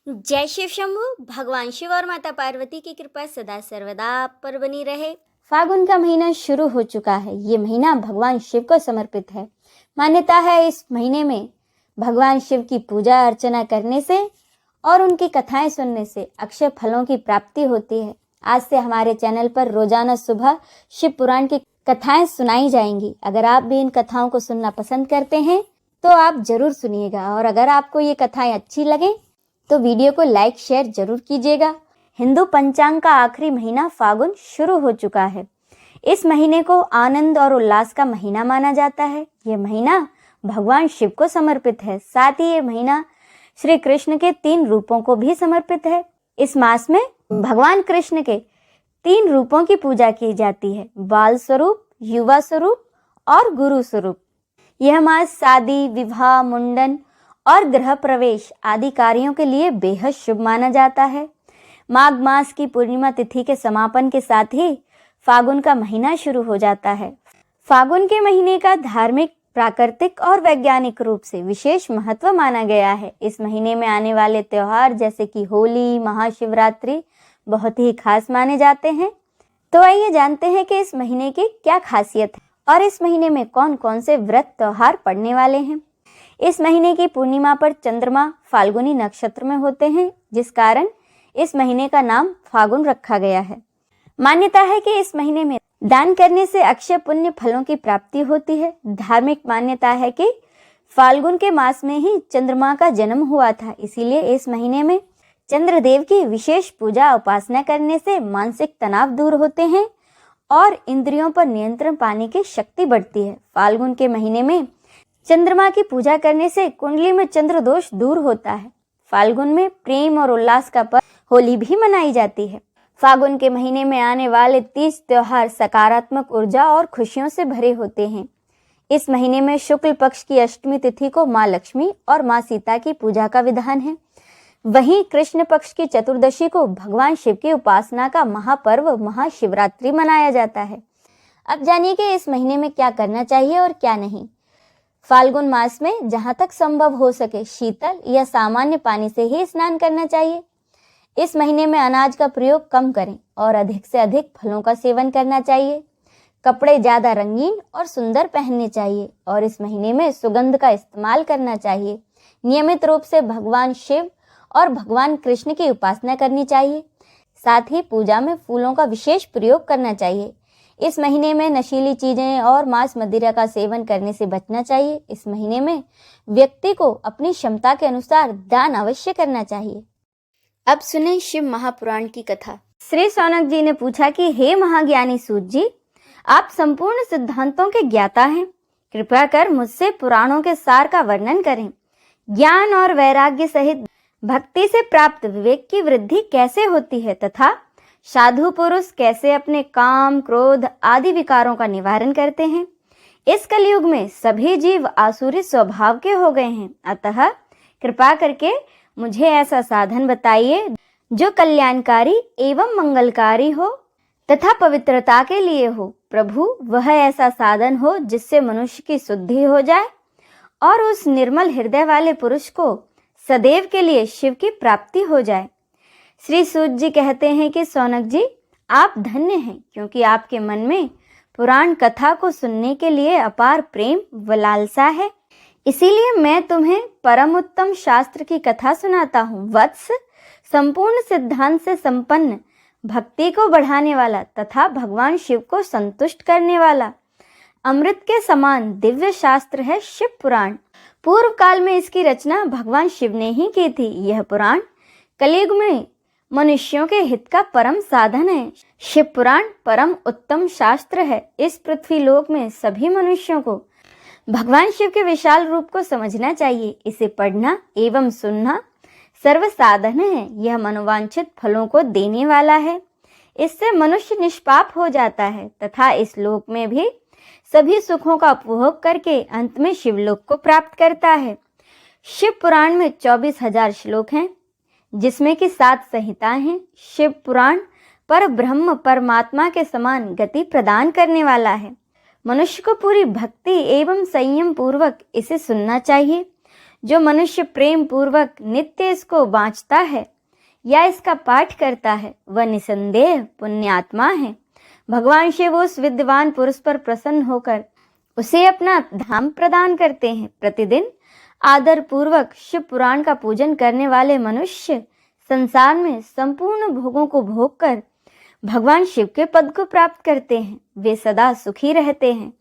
जय शिव शंभू। भगवान शिव और माता पार्वती की कृपा सदा सर्वदा आप पर बनी रहे। फागुन का महीना शुरू हो चुका है। ये महीना भगवान शिव को समर्पित है। मान्यता है इस महीने में भगवान शिव की पूजा अर्चना करने से और उनकी कथाएं सुनने से अक्षय फलों की प्राप्ति होती है। आज से हमारे चैनल पर रोजाना सुबह शिव पुराण की कथाएं सुनाई जाएंगी। अगर आप भी इन कथाओं को सुनना पसंद करते हैं तो आप जरूर सुनिएगा, और अगर आपको ये कथाएं अच्छी लगें तो वीडियो को लाइक शेयर जरूर कीजिएगा। हिंदू पंचांग का आखिरी महीना फागुन शुरू हो चुका है। इस महीने को आनंद और उल्लास का महीना माना जाता है। ये महीना भगवान शिव को समर्पित है। साथ ही ये महीना श्री कृष्ण के 3 रूपों को भी समर्पित है। इस मास में भगवान कृष्ण के 3 रूपों की पूजा की जाती है: बाल स्वरूप, युवा स्वरूप और गुरु स्वरूप। यह मास शादी, विवाह, मुंडन और गृह प्रवेश आदि कार्यों के लिए बेहद शुभ माना जाता है। माघ मास की पूर्णिमा तिथि के समापन के साथ ही फागुन का महीना शुरू हो जाता है। फागुन के महीने का धार्मिक, प्राकृतिक और वैज्ञानिक रूप से विशेष महत्व माना गया है। इस महीने में आने वाले त्योहार जैसे कि होली, महाशिवरात्रि बहुत ही खास माने जाते हैं। तो आइए जानते हैं कि इस महीने की क्या खासियत है और इस महीने में कौन कौन से व्रत त्योहार पड़ने वाले हैं। इस महीने की पूर्णिमा पर चंद्रमा फाल्गुनी नक्षत्र में होते हैं, जिस कारण इस महीने का नाम फागुन रखा गया है। मान्यता है कि इस महीने में दान करने से अक्षय पुण्य फलों की प्राप्ति होती है। धार्मिक मान्यता है कि फाल्गुन के मास में ही चंद्रमा का जन्म हुआ था, इसीलिए इस महीने में चंद्रदेव की विशेष पूजा उपासना करने से मानसिक तनाव दूर होते हैं और इंद्रियों पर नियंत्रण पाने की शक्ति बढ़ती है। फाल्गुन के महीने में चंद्रमा की पूजा करने से कुंडली में चंद्र दोष दूर होता है। फाल्गुन में प्रेम और उल्लास का पर्व होली भी मनाई जाती है। फागुन के महीने में आने वाले 30 त्योहार सकारात्मक ऊर्जा और खुशियों से भरे होते हैं। इस महीने में शुक्ल पक्ष की अष्टमी तिथि को माँ लक्ष्मी और माँ सीता की पूजा का विधान है। वहीं कृष्ण पक्ष की चतुर्दशी को भगवान शिव की उपासना का महापर्व महाशिवरात्रि मनाया जाता है। अब जानिए कि इस महीने में क्या करना चाहिए और क्या नहीं। फाल्गुन मास में जहां तक संभव हो सके शीतल या सामान्य पानी से ही स्नान करना चाहिए। इस महीने में अनाज का प्रयोग कम करें और अधिक से अधिक फलों का सेवन करना चाहिए। कपड़े ज्यादा रंगीन और सुंदर पहनने चाहिए और इस महीने में सुगंध का इस्तेमाल करना चाहिए। नियमित रूप से भगवान शिव और भगवान कृष्ण की उपासना करनी चाहिए। साथ ही पूजा में फूलों का विशेष प्रयोग करना चाहिए। इस महीने में नशीली चीजें और मांस मदिरा का सेवन करने से बचना चाहिए। इस महीने में व्यक्ति को अपनी क्षमता के अनुसार दान अवश्य करना चाहिए। अब सुने शिव महापुराण की कथा। श्री शौनक जी ने पूछा कि हे महाज्ञानी सूत जी, आप संपूर्ण सिद्धांतों के ज्ञाता हैं, कृपया कर मुझसे पुराणों के सार का वर्णन करें। ज्ञान और वैराग्य सहित भक्ति से प्राप्त विवेक की वृद्धि कैसे होती है तथा साधु पुरुष कैसे अपने काम, क्रोध आदि विकारों का निवारण करते हैं। इस कलयुग में सभी जीव आसुरी स्वभाव के हो गए हैं, अतः कृपा करके मुझे ऐसा साधन बताइए जो कल्याणकारी एवं मंगलकारी हो तथा पवित्रता के लिए हो। प्रभु, वह ऐसा साधन हो जिससे मनुष्य की शुद्धि हो जाए और उस निर्मल हृदय वाले पुरुष को सदैव के लिए शिव की प्राप्ति हो जाए। श्री सूत जी कहते हैं कि शौनक जी, आप धन्य हैं, क्योंकि आपके मन में पुराण कथा को सुनने के लिए अपार प्रेम व लालसा है। इसीलिए मैं तुम्हें परम उत्तम शास्त्र की कथा सुनाता हूँ। वत्स, संपूर्ण सिद्धांत से संपन्न, भक्ति को बढ़ाने वाला तथा भगवान शिव को संतुष्ट करने वाला अमृत के समान दिव्य शास्त्र है शिव पुराण। पूर्व काल में इसकी रचना भगवान शिव ने ही की थी। यह पुराण कलयुग में मनुष्यों के हित का परम साधन है। शिव पुराण परम उत्तम शास्त्र है। इस पृथ्वी लोक में सभी मनुष्यों को भगवान शिव के विशाल रूप को समझना चाहिए। इसे पढ़ना एवं सुनना सर्व साधन है। यह मनोवांछित फलों को देने वाला है। इससे मनुष्य निष्पाप हो जाता है तथा इस लोक में भी सभी सुखों का उपभोग करके अंत में शिवलोक को प्राप्त करता है। शिव पुराण में 24,000 श्लोक हैं, जिसमें कि 7 संहिताएं हैं। शिव पुराण पर ब्रह्म परमात्मा के समान गति प्रदान करने वाला है। मनुष्य को पूरी भक्ति एवं संयम पूर्वक इसे सुनना चाहिए। जो मनुष्य प्रेम पूर्वक नित्य इसको बाँचता है या इसका पाठ करता है वह निसंदेह पुण्यात्मा है। भगवान शिव उस विद्वान पुरुष पर प्रसन्न होकर उसे अपना धाम प्रदान करते हैं। प्रतिदिन आदर पूर्वक शिव पुराण का पूजन करने वाले मनुष्य संसार में संपूर्ण भोगों को भोग कर भगवान शिव के पद को प्राप्त करते हैं। वे सदा सुखी रहते हैं।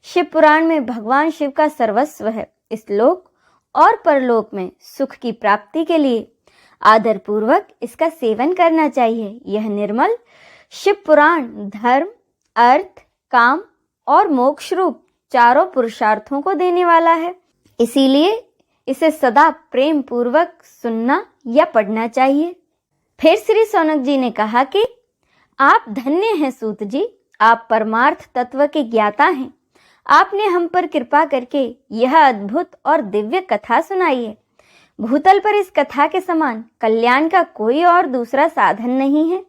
शिव पुराण में भगवान शिव का सर्वस्व है। इस लोक और परलोक में सुख की प्राप्ति के लिए आदर पूर्वक इसका सेवन करना चाहिए। यह निर्मल शिव पुराण धर्म, अर्थ, काम और मोक्ष रूप चारों पुरुषार्थों को देने वाला है। इसीलिए इसे सदा प्रेम पूर्वक सुनना या पढ़ना चाहिए। फिर श्री सौनक जी ने कहा कि आप धन्य हैं सूत जी, आप परमार्थ तत्व के ज्ञाता हैं। आपने हम पर कृपा करके यह अद्भुत और दिव्य कथा सुनाई है। भूतल पर इस कथा के समान कल्याण का कोई और दूसरा साधन नहीं है।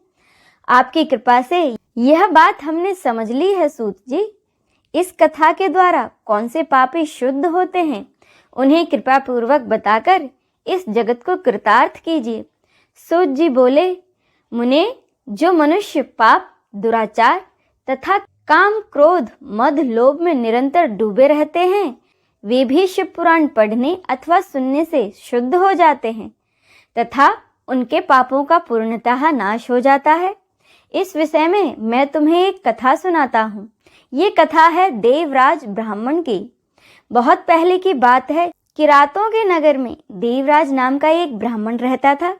आपकी कृपा से यह बात हमने समझ ली है सूत जी। इस कथा के द्वारा कौन से पापी शुद्ध होते हैं उन्हें कृपा पूर्वक बताकर इस जगत को कृतार्थ कीजिए। सूत जी बोले, मुने, जो मनुष्य पाप, दुराचार तथा काम, क्रोध, मद, लोभ में निरंतर डूबे रहते हैं वे भी शिव पुराण पढ़ने अथवा सुनने से शुद्ध हो जाते हैं तथा उनके पापों का पूर्णतः नाश हो जाता है। इस विषय में मैं तुम्हें एक कथा सुनाता हूँ। ये कथा है देवराज ब्राह्मण की। बहुत पहले की बात है कि रातों के नगर में देवराज नाम का एक ब्राह्मण रहता था।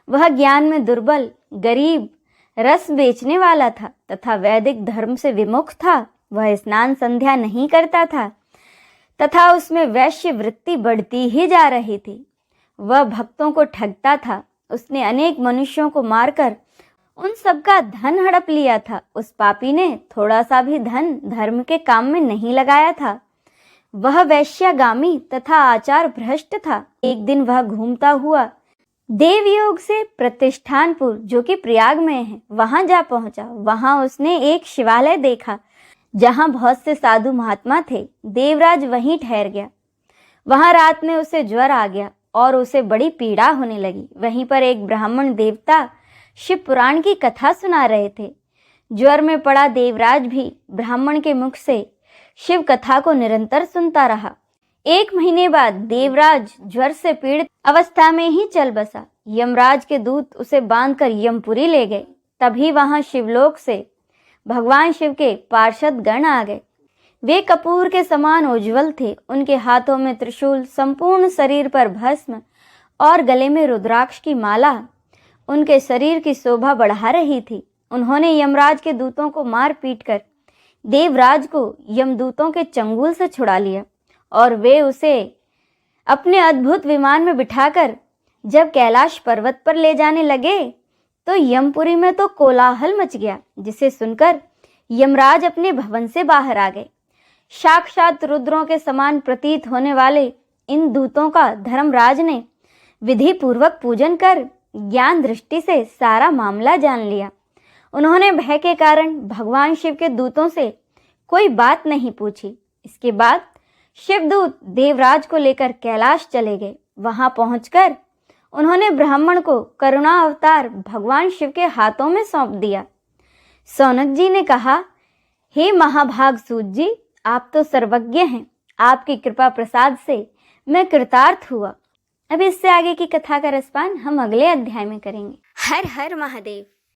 वह ज्ञान में दुर्बल, गरीब, रस बेचने वाला था तथा वैदिक धर्म से विमुख था। वह स्नान संध्या नहीं करता था तथा उसमें वैश्य वृत्ति बढ़ती ही जा रही थी। वह भक्तों को ठगता था। उसने अनेक मनुष्यों को मारकर उन सबका धन हड़प लिया था। उस पापी ने थोड़ा सा भी धन धर्म के काम में नहीं लगाया था। वह वैश्यागामी तथा आचार भ्रष्ट था। एक दिन वह घूमता हुआ देवयोग से प्रतिष्ठानपुर, जो कि प्रयाग में है, वहां जा पहुंचा। वहां उसने एक शिवालय देखा जहां बहुत से साधु महात्मा थे। देवराज वहीं ठहर गया। वहां रात में उसे ज्वर आ गया और उसे बड़ी पीड़ा होने लगी। वहीं पर एक ब्राह्मण देवता शिव पुराण की कथा सुना रहे थे। ज्वर में पड़ा देवराज भी ब्राह्मण के मुख से शिव कथा को निरंतर सुनता रहा। 1 महीने बाद देवराज ज्वर से पीड़ित अवस्था में ही चल बसा। यमराज के दूत उसे बांधकर यमपुरी ले गए। तभी वहां शिवलोक से भगवान शिव के पार्षद गण आ गए। वे कपूर के समान उज्जवल थे। उनके हाथों में त्रिशूल, संपूर्ण शरीर पर भस्म और गले में रुद्राक्ष की माला उनके शरीर की शोभा बढ़ा रही थी। उन्होंने यमराज के दूतों को मार पीट कर देवराज को यमदूतों के चंगुल से छुड़ा लिया और वे उसे अपने अद्भुत विमान में बिठाकर जब कैलाश पर्वत पर ले जाने लगे तो यमपुरी में तो कोलाहल मच गया, जिसे सुनकर यमराज अपने भवन से बाहर आ गए। साक्षात रुद्रों के समान प्रतीत होने वाले इन दूतों का धर्मराज ने विधि पूर्वक पूजन कर ज्ञान दृष्टि से सारा मामला जान लिया। उन्होंने भय के कारण भगवान शिव के दूतों से कोई बात नहीं पूछी। इसके बाद शिवदूत देवराज को लेकर कैलाश चले गए। वहां पहुंचकर उन्होंने ब्राह्मण को करुणा अवतार भगवान शिव के हाथों में सौंप दिया। सौनक जी ने कहा, हे महाभाग सूत जी, आप तो सर्वज्ञ हैं। आपकी कृपा प्रसाद से मैं कृतार्थ हुआ। अब इससे आगे की कथा का रसपान हम अगले अध्याय में करेंगे। हर हर महादेव।